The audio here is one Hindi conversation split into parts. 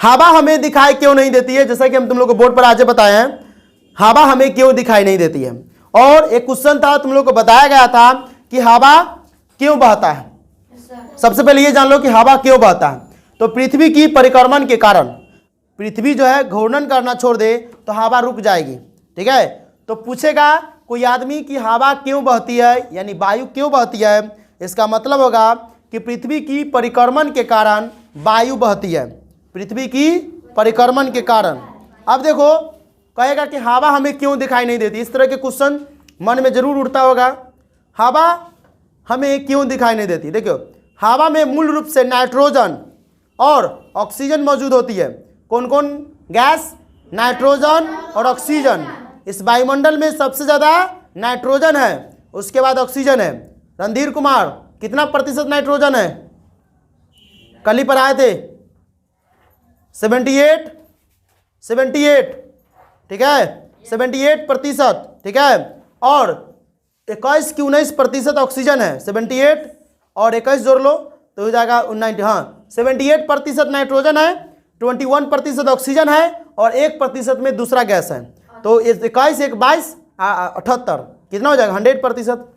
हवा हमें दिखाई क्यों नहीं देती है, जैसा कि हम तुम लोग को बोर्ड पर आज बताए हैं, हवा हमें क्यों दिखाई नहीं देती है। और एक क्वेश्चन था, तुम लोग को बताया गया था कि हवा क्यों बहता है। सबसे पहले ये जान लो कि हवा क्यों बहता है। तो पृथ्वी की परिक्रमण के कारण, पृथ्वी जो है घूर्णन करना छोड़ दे तो हवा रुक जाएगी, ठीक है। तो पूछेगा कोई आदमी कि हवा क्यों बहती है, यानी वायु क्यों बहती है, इसका मतलब होगा कि पृथ्वी की परिक्रमण के कारण वायु बहती है, पृथ्वी की परिक्रमण के कारण। अब देखो कहेगा कि हवा हमें क्यों दिखाई नहीं देती, इस तरह के क्वेश्चन मन में जरूर उठता होगा। हवा हमें क्यों दिखाई नहीं देती, देखो हवा में मूल रूप से नाइट्रोजन और ऑक्सीजन मौजूद होती है। कौन कौन गैस, नाइट्रोजन और ऑक्सीजन। इस वायुमंडल में सबसे ज़्यादा नाइट्रोजन है, उसके बाद ऑक्सीजन है। रणधीर कुमार कितना प्रतिशत नाइट्रोजन है, कल ही पर आए थे 78, ठीक है 78%, ठीक है। और 21 की 19% ऑक्सीजन है, 78 और 21 जोड़ लो तो हो जाएगा 90। हाँ 78% नाइट्रोजन है, 21% ऑक्सीजन है और 1% में दूसरा गैस है। तो 21 1 22 78 कितना हो जाएगा 100%।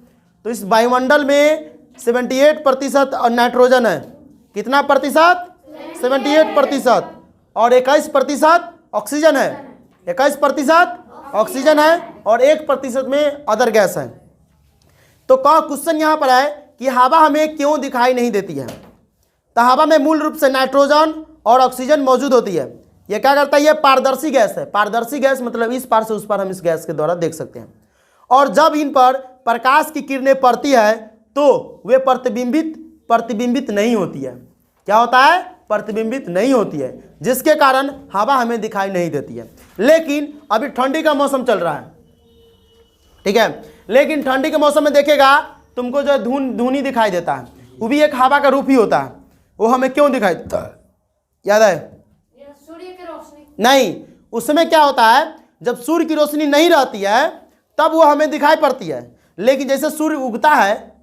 तो इस वायुमंडल में 78% और नाइट्रोजन है, कितना प्रतिशत 78%, और 21% ऑक्सीजन है, 21% ऑक्सीजन है और 1% में अदर गैस है। तो क्वेश्चन यहाँ पर है कि हवा हमें क्यों दिखाई नहीं देती है। तो हवा में मूल रूप से नाइट्रोजन और ऑक्सीजन मौजूद होती है। यह क्या करता है, यह पारदर्शी गैस है। पारदर्शी गैस मतलब इस पार से उस पार हम इस गैस के द्वारा देख सकते हैं। और जब इन पर प्रकाश की किरणें पड़ती है तो वे प्रतिबिंबित नहीं होती है। क्या होता है, प्रतिबिंबित नहीं होती है, जिसके कारण हवा हमें दिखाई नहीं देती है। लेकिन अभी ठंडी का मौसम चल रहा है, ठीक है, लेकिन ठंडी के मौसम में देखेगा तुमको जो धुनी दिखाई देता है, वो भी एक हवा का रूप ही होता है। वो हमें क्यों दिखाई देता है, याद है? सूर्य की रोशनी नहीं, उसमें क्या होता है, जब सूर्य की रोशनी नहीं रहती है तब वो हमें दिखाई पड़ती है, लेकिन जैसे सूर्य उगता है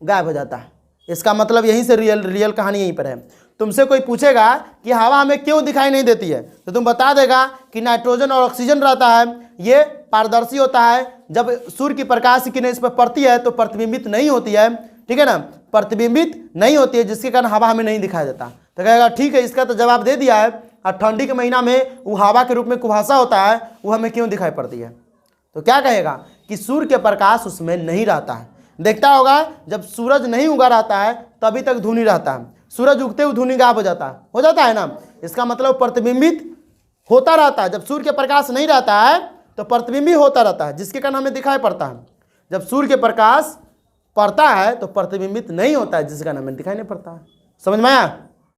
गायब हो जाता है। इसका मतलब यहीं से रियल कहानी यहीं पर है। तुमसे कोई पूछेगा कि हवा हमें क्यों दिखाई नहीं देती है, तो तुम बता देगा कि नाइट्रोजन और ऑक्सीजन रहता है, ये पारदर्शी होता है, जब सूर्य की प्रकाश की किरणें इस पर पड़ती है तो प्रतिबिंबित नहीं होती है, ठीक है ना, प्रतिबिंबित नहीं होती है, जिसके कारण हवा हमें नहीं दिखाई देता। तो कहेगा ठीक है, इसका तो जवाब दे दिया है। और ठंडी के महीना में वो हवा के रूप में कुहासा होता है, वो हमें क्यों दिखाई पड़ती है। तो क्या कहेगा कि सूर्य के प्रकाश उसमें नहीं रहता है। देखता होगा जब सूरज नहीं उगा रहता है तभी तक धुनी रहता है, सूरज उगते हुए धुनी गायब हो जाता है ना। इसका मतलब प्रतिबिंबित होता रहता है। जब सूर्य के प्रकाश नहीं रहता है तो प्रतिबिंबित होता रहता है, जिसके कारण हमें दिखाई पड़ता है। जब सूर्य के प्रकाश पड़ता है तो प्रतिबिंबित नहीं होता है, जिसके कारण हमें दिखाई नहीं पड़ता है। समझ में आया?